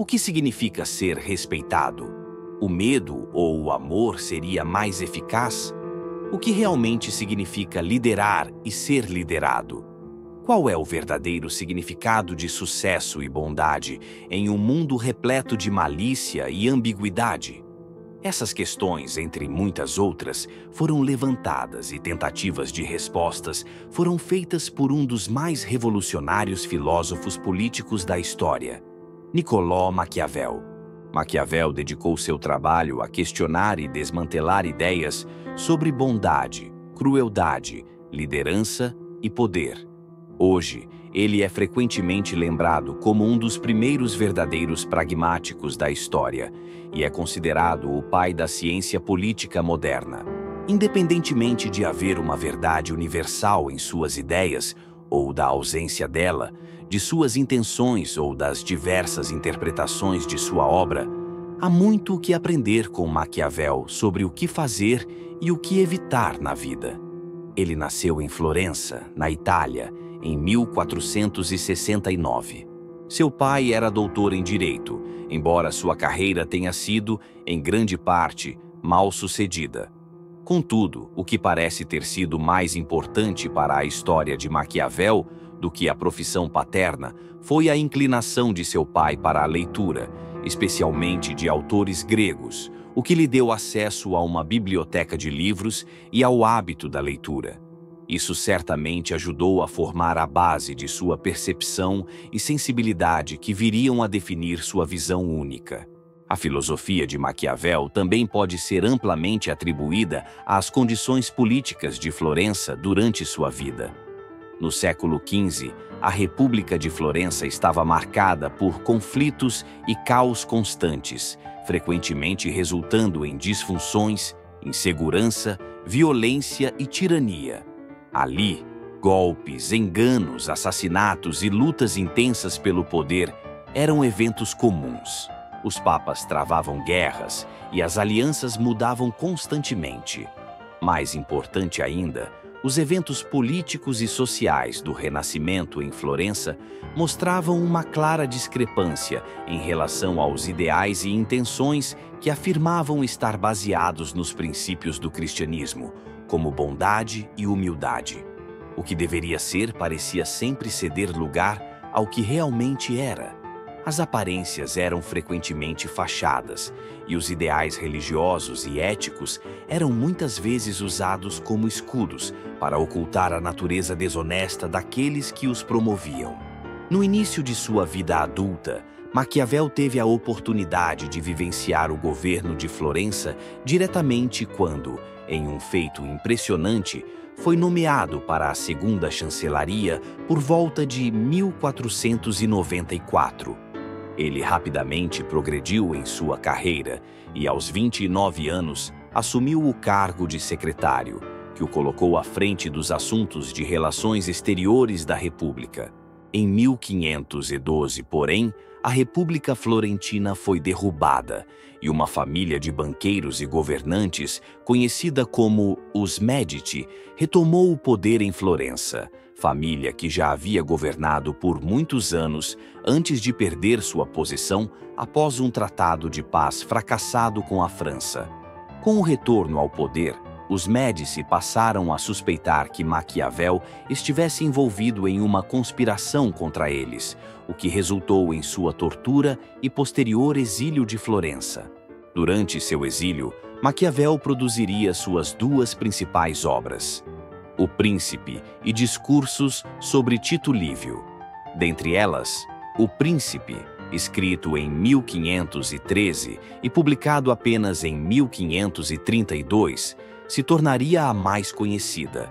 O que significa ser respeitado? O medo ou o amor seria mais eficaz? O que realmente significa liderar e ser liderado? Qual é o verdadeiro significado de sucesso e bondade em um mundo repleto de malícia e ambiguidade? Essas questões, entre muitas outras, foram levantadas e tentativas de respostas foram feitas por um dos mais revolucionários filósofos políticos da história, Nicolau Maquiavel. Maquiavel dedicou seu trabalho a questionar e desmantelar ideias sobre bondade, crueldade, liderança e poder. Hoje, ele é frequentemente lembrado como um dos primeiros verdadeiros pragmáticos da história e é considerado o pai da ciência política moderna. Independentemente de haver uma verdade universal em suas ideias ou da ausência dela, de suas intenções ou das diversas interpretações de sua obra, há muito o que aprender com Maquiavel sobre o que fazer e o que evitar na vida. Ele nasceu em Florença, na Itália, em 1469. Seu pai era doutor em Direito, embora sua carreira tenha sido, em grande parte, mal sucedida. Contudo, o que parece ter sido mais importante para a história de Maquiavel do que a profissão paterna foi a inclinação de seu pai para a leitura, especialmente de autores gregos, o que lhe deu acesso a uma biblioteca de livros e ao hábito da leitura. Isso certamente ajudou a formar a base de sua percepção e sensibilidade que viriam a definir sua visão única. A filosofia de Maquiavel também pode ser amplamente atribuída às condições políticas de Florença durante sua vida. No século XV, a República de Florença estava marcada por conflitos e caos constantes, frequentemente resultando em disfunções, insegurança, violência e tirania. Ali, golpes, enganos, assassinatos e lutas intensas pelo poder eram eventos comuns. Os papas travavam guerras e as alianças mudavam constantemente. Mais importante ainda, os eventos políticos e sociais do Renascimento em Florença mostravam uma clara discrepância em relação aos ideais e intenções que afirmavam estar baseados nos princípios do cristianismo, como bondade e humildade. O que deveria ser parecia sempre ceder lugar ao que realmente era. As aparências eram frequentemente fachadas, e os ideais religiosos e éticos eram muitas vezes usados como escudos para ocultar a natureza desonesta daqueles que os promoviam. No início de sua vida adulta, Maquiavel teve a oportunidade de vivenciar o governo de Florença diretamente quando, em um feito impressionante, foi nomeado para a segunda chancelaria por volta de 1494. Ele rapidamente progrediu em sua carreira e, aos 29 anos, assumiu o cargo de secretário, que o colocou à frente dos assuntos de relações exteriores da República. Em 1512, porém, a República Florentina foi derrubada e uma família de banqueiros e governantes, conhecida como os Medici, retomou o poder em Florença, família que já havia governado por muitos anos antes de perder sua posição após um tratado de paz fracassado com a França. Com o retorno ao poder, os Médici passaram a suspeitar que Maquiavel estivesse envolvido em uma conspiração contra eles, o que resultou em sua tortura e posterior exílio de Florença. Durante seu exílio, Maquiavel produziria suas duas principais obras, O Príncipe e Discursos sobre Tito Livio. Dentre elas, O Príncipe, escrito em 1513 e publicado apenas em 1532, se tornaria a mais conhecida.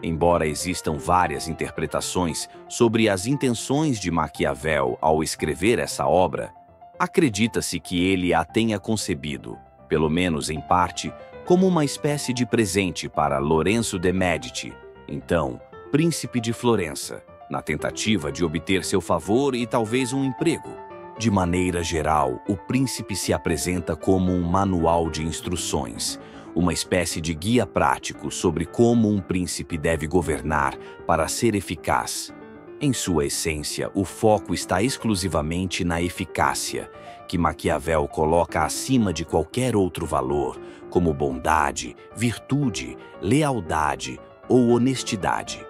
Embora existam várias interpretações sobre as intenções de Maquiavel ao escrever essa obra, acredita-se que ele a tenha concebido, pelo menos em parte, como uma espécie de presente para Lorenzo de Medici, então príncipe de Florença, na tentativa de obter seu favor e talvez um emprego. De maneira geral, o príncipe se apresenta como um manual de instruções, uma espécie de guia prático sobre como um príncipe deve governar para ser eficaz. Em sua essência, o foco está exclusivamente na eficácia, que Maquiavel coloca acima de qualquer outro valor, como bondade, virtude, lealdade ou honestidade.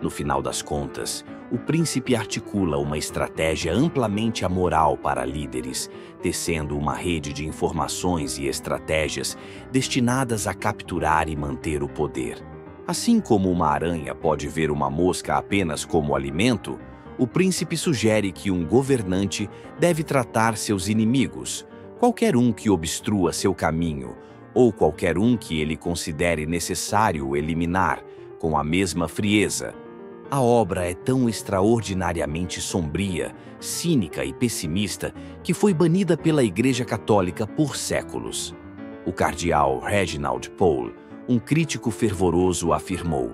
No final das contas, o príncipe articula uma estratégia amplamente amoral para líderes, tecendo uma rede de informações e estratégias destinadas a capturar e manter o poder. Assim como uma aranha pode ver uma mosca apenas como alimento, o príncipe sugere que um governante deve tratar seus inimigos, qualquer um que obstrua seu caminho, ou qualquer um que ele considere necessário eliminar, com a mesma frieza. A obra é tão extraordinariamente sombria, cínica e pessimista que foi banida pela Igreja Católica por séculos. O cardeal Reginald Pole, um crítico fervoroso, afirmou: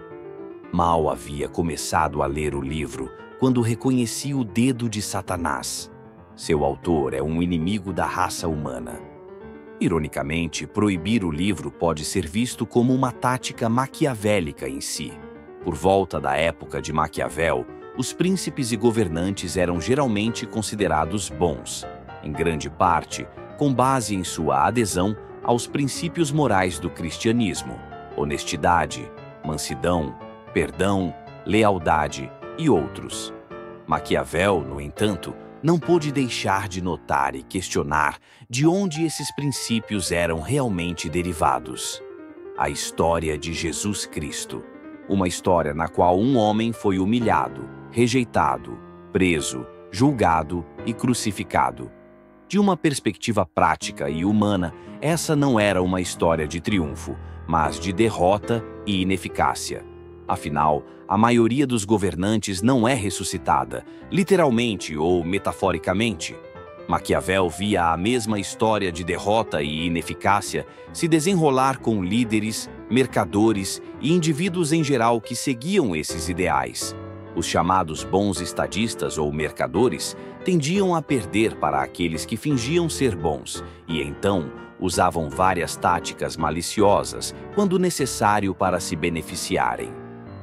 "Mal havia começado a ler o livro quando reconheci o dedo de Satanás. Seu autor é um inimigo da raça humana." Ironicamente, proibir o livro pode ser visto como uma tática maquiavélica em si. Por volta da época de Maquiavel, os príncipes e governantes eram geralmente considerados bons, em grande parte com base em sua adesão aos princípios morais do cristianismo: honestidade, mansidão, perdão, lealdade e outros. Maquiavel, no entanto, não pôde deixar de notar e questionar de onde esses princípios eram realmente derivados. A história de Jesus Cristo. Uma história na qual um homem foi humilhado, rejeitado, preso, julgado e crucificado. De uma perspectiva prática e humana, essa não era uma história de triunfo, mas de derrota e ineficácia. Afinal, a maioria dos governantes não é ressuscitada, literalmente ou metaforicamente. Maquiavel via a mesma história de derrota e ineficácia se desenrolar com líderes, mercadores e indivíduos em geral que seguiam esses ideais. Os chamados bons estadistas ou mercadores tendiam a perder para aqueles que fingiam ser bons e, então, usavam várias táticas maliciosas quando necessário para se beneficiarem.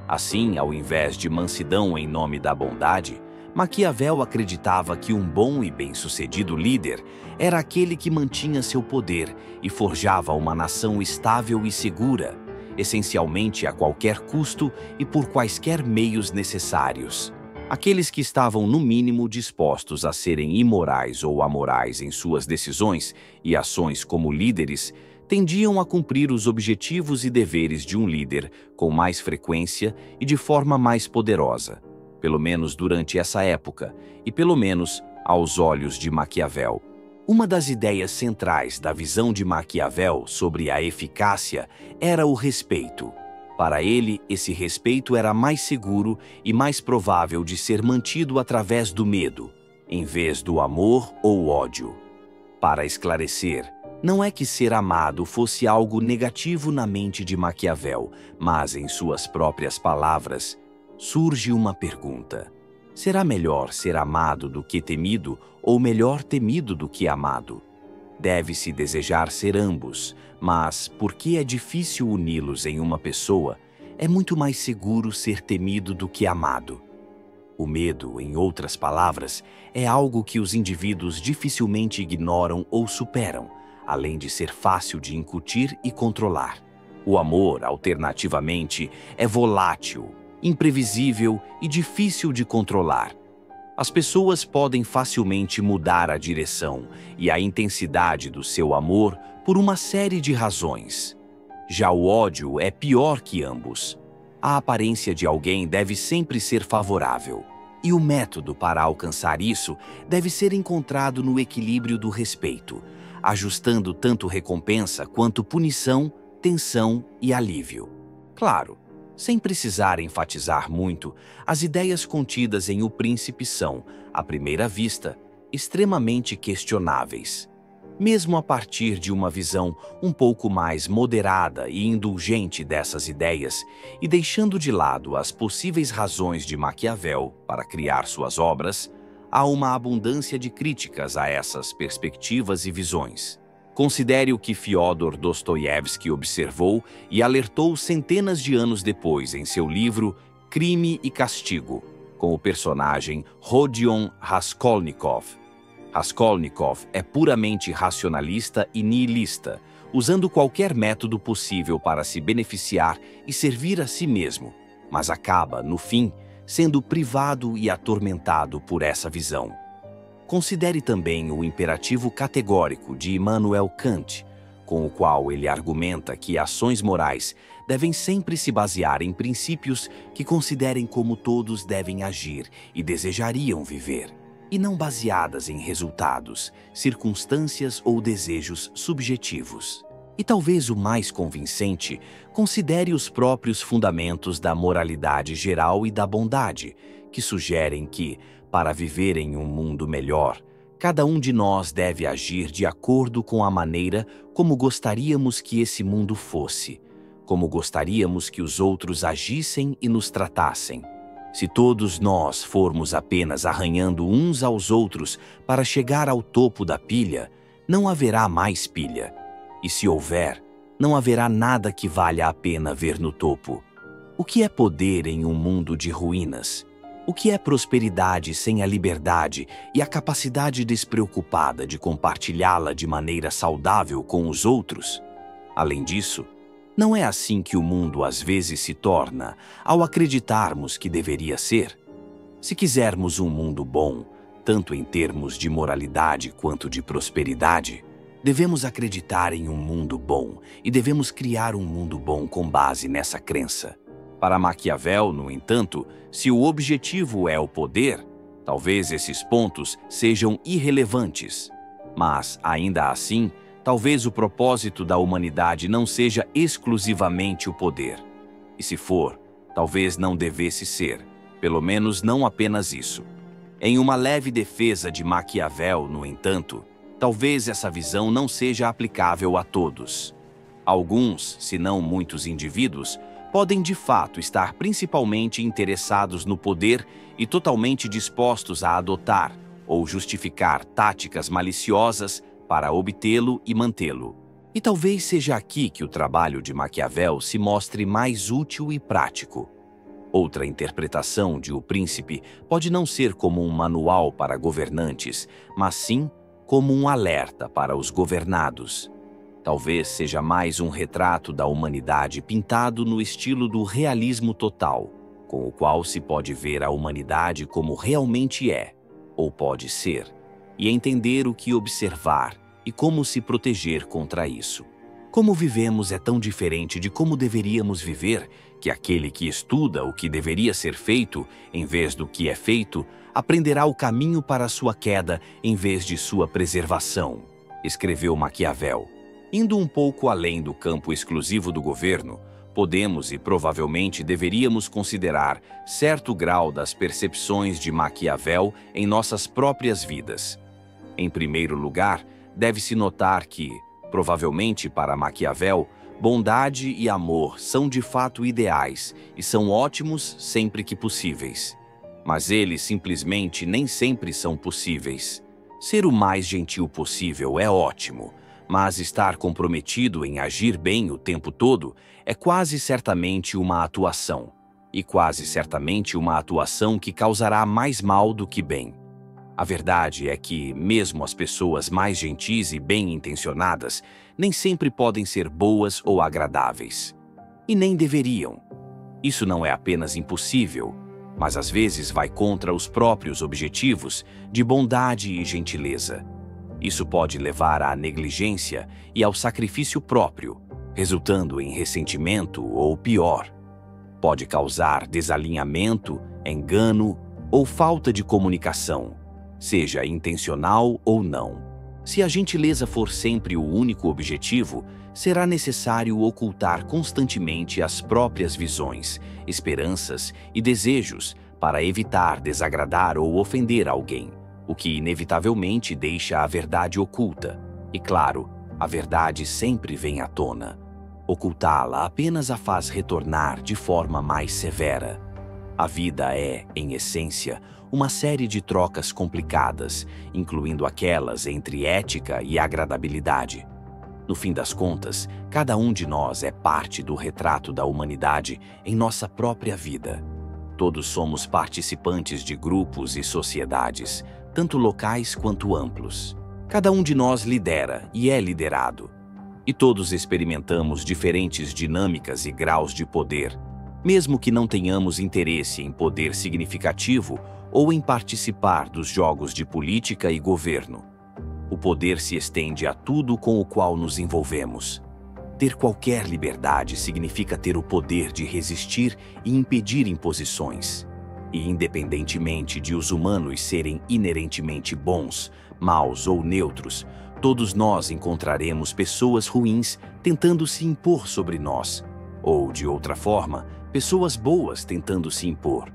Assim, ao invés de mansidão em nome da bondade, Maquiavel acreditava que um bom e bem-sucedido líder era aquele que mantinha seu poder e forjava uma nação estável e segura, essencialmente a qualquer custo e por quaisquer meios necessários. Aqueles que estavam, no mínimo, dispostos a serem imorais ou amorais em suas decisões e ações como líderes, tendiam a cumprir os objetivos e deveres de um líder com mais frequência e de forma mais poderosa, pelo menos durante essa época, e pelo menos aos olhos de Maquiavel. Uma das ideias centrais da visão de Maquiavel sobre a eficácia era o respeito. Para ele, esse respeito era mais seguro e mais provável de ser mantido através do medo, em vez do amor ou ódio. Para esclarecer, não é que ser amado fosse algo negativo na mente de Maquiavel, mas, em suas próprias palavras, surge uma pergunta: será melhor ser amado do que temido ou melhor temido do que amado? Deve-se desejar ser ambos, mas, porque é difícil uni-los em uma pessoa, é muito mais seguro ser temido do que amado. O medo, em outras palavras, é algo que os indivíduos dificilmente ignoram ou superam, além de ser fácil de incutir e controlar. O amor, alternativamente, é volátil, imprevisível e difícil de controlar. As pessoas podem facilmente mudar a direção e a intensidade do seu amor por uma série de razões. Já o ódio é pior que ambos. A aparência de alguém deve sempre ser favorável, e o método para alcançar isso deve ser encontrado no equilíbrio do respeito, ajustando tanto recompensa quanto punição, tensão e alívio. Claro, sem precisar enfatizar muito, as ideias contidas em O Príncipe são, à primeira vista, extremamente questionáveis. Mesmo a partir de uma visão um pouco mais moderada e indulgente dessas ideias, e deixando de lado as possíveis razões de Maquiavel para criar suas obras, há uma abundância de críticas a essas perspectivas e visões. Considere o que Fyodor Dostoiévski observou e alertou centenas de anos depois em seu livro Crime e Castigo. com o personagem Rodion Raskolnikov. Raskolnikov é puramente racionalista e nihilista, usando qualquer método possível para se beneficiar e servir a si mesmo, mas acaba, no fim, sendo privado e atormentado por essa visão. Considere também o imperativo categórico de Immanuel Kant, com o qual ele argumenta que ações morais devem sempre se basear em princípios que considerem como todos devem agir e desejariam viver, e não baseadas em resultados, circunstâncias ou desejos subjetivos. E talvez o mais convincente, considere os próprios fundamentos da moralidade geral e da bondade, que sugerem que, para viver em um mundo melhor, cada um de nós deve agir de acordo com a maneira como gostaríamos que esse mundo fosse, como gostaríamos que os outros agissem e nos tratassem. Se todos nós formos apenas arranhando uns aos outros para chegar ao topo da pilha, não haverá mais pilha. E se houver, não haverá nada que valha a pena ver no topo. O que é poder em um mundo de ruínas? O que é prosperidade sem a liberdade e a capacidade despreocupada de compartilhá-la de maneira saudável com os outros? Além disso, não é assim que o mundo às vezes se torna ao acreditarmos que deveria ser? Se quisermos um mundo bom, tanto em termos de moralidade quanto de prosperidade, devemos acreditar em um mundo bom e devemos criar um mundo bom com base nessa crença. Para Maquiavel, no entanto, se o objetivo é o poder, talvez esses pontos sejam irrelevantes. Mas, ainda assim, talvez o propósito da humanidade não seja exclusivamente o poder. E se for, talvez não devesse ser, pelo menos não apenas isso. Em uma leve defesa de Maquiavel, no entanto, talvez essa visão não seja aplicável a todos. Alguns, se não muitos indivíduos, podem de fato estar principalmente interessados no poder e totalmente dispostos a adotar ou justificar táticas maliciosas para obtê-lo e mantê-lo. E talvez seja aqui que o trabalho de Maquiavel se mostre mais útil e prático. Outra interpretação de O Príncipe pode não ser como um manual para governantes, mas sim como um alerta para os governados. Talvez seja mais um retrato da humanidade pintado no estilo do realismo total, com o qual se pode ver a humanidade como realmente é, ou pode ser, e entender o que observar e como se proteger contra isso. Como vivemos é tão diferente de como deveríamos viver que aquele que estuda o que deveria ser feito, em vez do que é feito, aprenderá o caminho para a sua queda em vez de sua preservação, escreveu Maquiavel. Indo um pouco além do campo exclusivo do governo, podemos e provavelmente deveríamos considerar certo grau das percepções de Maquiavel em nossas próprias vidas. Em primeiro lugar, deve-se notar que, provavelmente para Maquiavel, bondade e amor são de fato ideais e são ótimos sempre que possíveis. Mas eles simplesmente nem sempre são possíveis. Ser o mais gentil possível é ótimo, mas estar comprometido em agir bem o tempo todo é quase certamente uma atuação, e quase certamente uma atuação que causará mais mal do que bem. A verdade é que, mesmo as pessoas mais gentis e bem-intencionadas, nem sempre podem ser boas ou agradáveis. E nem deveriam. Isso não é apenas impossível, mas às vezes vai contra os próprios objetivos de bondade e gentileza. Isso pode levar à negligência e ao sacrifício próprio, resultando em ressentimento ou pior. Pode causar desalinhamento, engano ou falta de comunicação, seja intencional ou não. Se a gentileza for sempre o único objetivo, será necessário ocultar constantemente as próprias visões, esperanças e desejos para evitar desagradar ou ofender alguém, o que inevitavelmente deixa a verdade oculta. E claro, a verdade sempre vem à tona. Ocultá-la apenas a faz retornar de forma mais severa. A vida é, em essência, uma série de trocas complicadas, incluindo aquelas entre ética e agradabilidade. No fim das contas, cada um de nós é parte do retrato da humanidade em nossa própria vida. Todos somos participantes de grupos e sociedades, tanto locais quanto amplos. Cada um de nós lidera e é liderado. E todos experimentamos diferentes dinâmicas e graus de poder, mesmo que não tenhamos interesse em poder significativo ou em participar dos jogos de política e governo. O poder se estende a tudo com o qual nos envolvemos. Ter qualquer liberdade significa ter o poder de resistir e impedir imposições. E independentemente de os humanos serem inerentemente bons, maus ou neutros, todos nós encontraremos pessoas ruins tentando se impor sobre nós, ou, de outra forma, pessoas boas tentando se impor.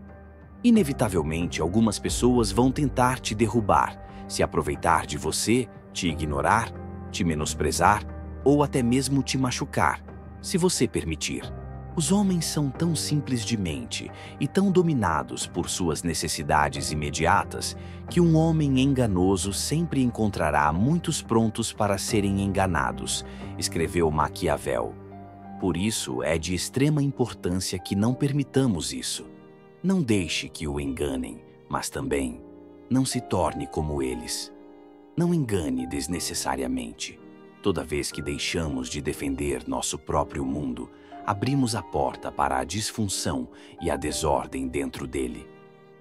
Inevitavelmente, algumas pessoas vão tentar te derrubar, se aproveitar de você, te ignorar, te menosprezar ou até mesmo te machucar, se você permitir. Os homens são tão simples de mente e tão dominados por suas necessidades imediatas que um homem enganoso sempre encontrará muitos prontos para serem enganados, escreveu Maquiavel. Por isso, é de extrema importância que não permitamos isso. Não deixe que o enganem, mas também não se torne como eles. Não engane desnecessariamente. Toda vez que deixamos de defender nosso próprio mundo, abrimos a porta para a disfunção e a desordem dentro dele.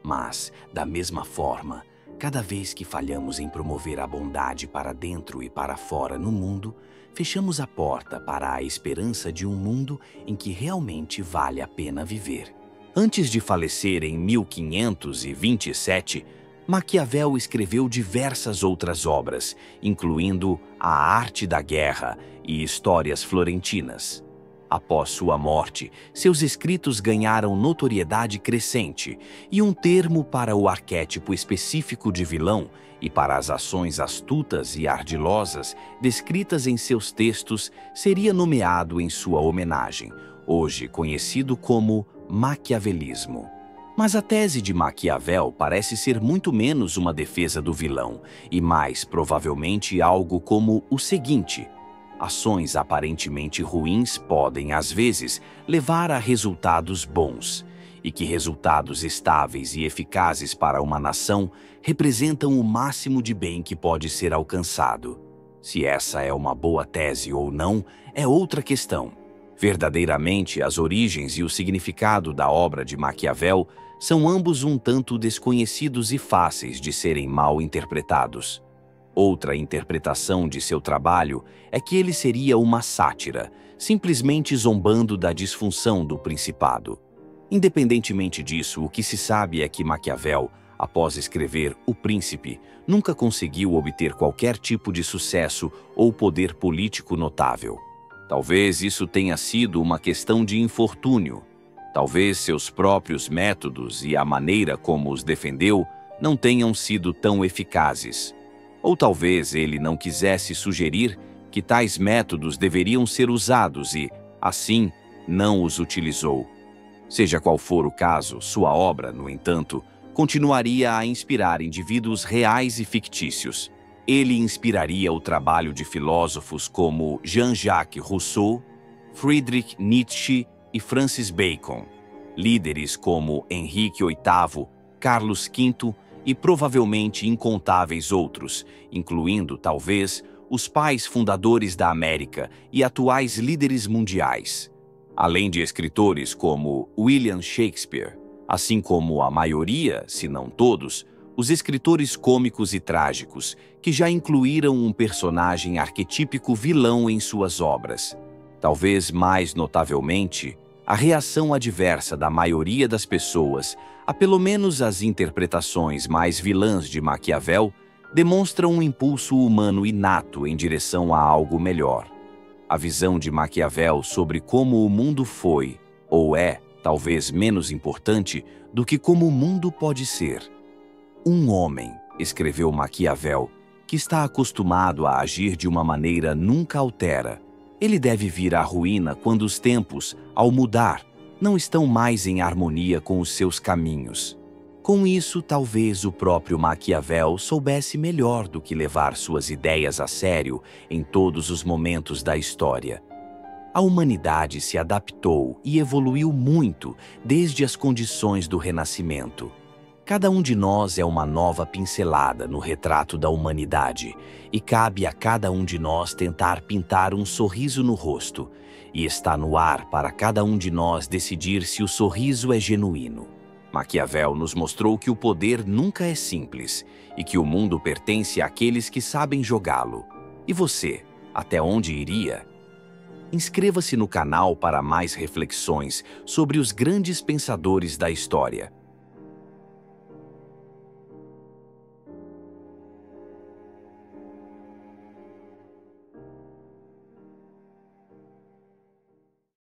Mas, da mesma forma, cada vez que falhamos em promover a bondade para dentro e para fora no mundo, fechamos a porta para a esperança de um mundo em que realmente vale a pena viver. Antes de falecer em 1527, Maquiavel escreveu diversas outras obras, incluindo A Arte da Guerra e Histórias Florentinas. Após sua morte, seus escritos ganharam notoriedade crescente e um termo para o arquétipo específico de vilão e para as ações astutas e ardilosas descritas em seus textos seria nomeado em sua homenagem, hoje conhecido como maquiavelismo. Mas a tese de Maquiavel parece ser muito menos uma defesa do vilão e mais provavelmente algo como o seguinte: ações aparentemente ruins podem, às vezes, levar a resultados bons, e que resultados estáveis e eficazes para uma nação representam o máximo de bem que pode ser alcançado. Se essa é uma boa tese ou não, é outra questão. Verdadeiramente, as origens e o significado da obra de Maquiavel são ambos um tanto desconhecidos e fáceis de serem mal interpretados. Outra interpretação de seu trabalho é que ele seria uma sátira, simplesmente zombando da disfunção do principado. Independentemente disso, o que se sabe é que Maquiavel, após escrever O Príncipe, nunca conseguiu obter qualquer tipo de sucesso ou poder político notável. Talvez isso tenha sido uma questão de infortúnio. Talvez seus próprios métodos e a maneira como os defendeu não tenham sido tão eficazes. Ou talvez ele não quisesse sugerir que tais métodos deveriam ser usados e, assim, não os utilizou. Seja qual for o caso, sua obra, no entanto, continuaria a inspirar indivíduos reais e fictícios. Ele inspiraria o trabalho de filósofos como Jean-Jacques Rousseau, Friedrich Nietzsche e Francis Bacon, líderes como Henrique VIII, Carlos V e provavelmente incontáveis outros, incluindo, talvez, os pais fundadores da América e atuais líderes mundiais. Além de escritores como William Shakespeare, assim como a maioria, se não todos, os escritores cômicos e trágicos, que já incluíram um personagem arquetípico vilão em suas obras. Talvez mais notavelmente, a reação adversa da maioria das pessoas a pelo menos as interpretações mais vilãs de Maquiavel demonstra um impulso humano inato em direção a algo melhor. A visão de Maquiavel sobre como o mundo foi, ou é, talvez menos importante do que como o mundo pode ser. Um homem, escreveu Maquiavel, que está acostumado a agir de uma maneira nunca altera. Ele deve vir à ruína quando os tempos, ao mudar, não estão mais em harmonia com os seus caminhos. Com isso, talvez o próprio Maquiavel soubesse melhor do que levar suas ideias a sério em todos os momentos da história. A humanidade se adaptou e evoluiu muito desde as condições do Renascimento. Cada um de nós é uma nova pincelada no retrato da humanidade, e cabe a cada um de nós tentar pintar um sorriso no rosto, e está no ar para cada um de nós decidir se o sorriso é genuíno. Maquiavel nos mostrou que o poder nunca é simples e que o mundo pertence àqueles que sabem jogá-lo. E você, até onde iria? Inscreva-se no canal para mais reflexões sobre os grandes pensadores da história.